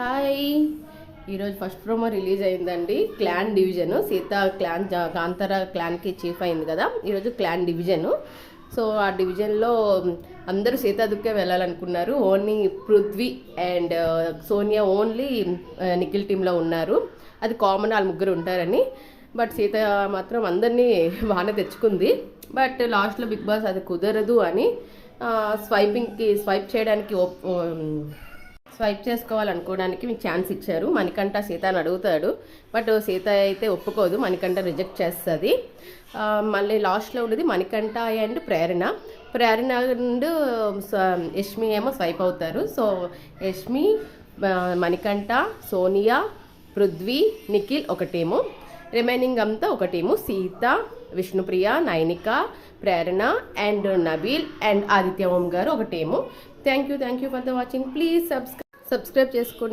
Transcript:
Hi. ఈరోజు first promo release అయిందండి. Clan division, Sita clan Kantara క్లాన్కి చీఫ్ అయింది కదా, ఈరోజు క్లాన్ డివిజను. సో ఆ డివిజన్లో అందరూ సీతాదుక్కే వెళ్ళాలనుకున్నారు. Only Prithvi and Sonia only Nikhil టీంలో ఉన్నారు. అది కామన్, వాళ్ళు ముగ్గురు ఉంటారని. బట్ సీత మాత్రం అందరినీ బాగానే తెచ్చుకుంది. బట్ లాస్ట్లో బిగ్ బాస్ అది కుదరదు అని స్వైప్ చేయడానికి స్వైప్ చేసుకోవాలనుకోవడానికి మీకు ఛాన్స్ ఇచ్చారు. మణికంఠ సీతని అడుగుతాడు, బట్ సీత అయితే ఒప్పుకోదు, మణికంఠ రిజెక్ట్ చేస్తుంది. మళ్ళీ లాస్ట్లో ఉండేది మణికంఠ అండ్ ప్రేరణ అండ్ యష్మి ఏమో స్వైప్ అవుతారు. సో యష్మి, మణికంఠ, సోనియా, పృథ్వీ, నిఖిల్ ఒక టీము, రిమైనింగ్ అంతా ఒక team. Sita, Vishnupriya, Nainika, Prerana and Nabeel and Aditya Om గారు ఒక team. Thank you for the watching. Please subscribe చేసుకోండి.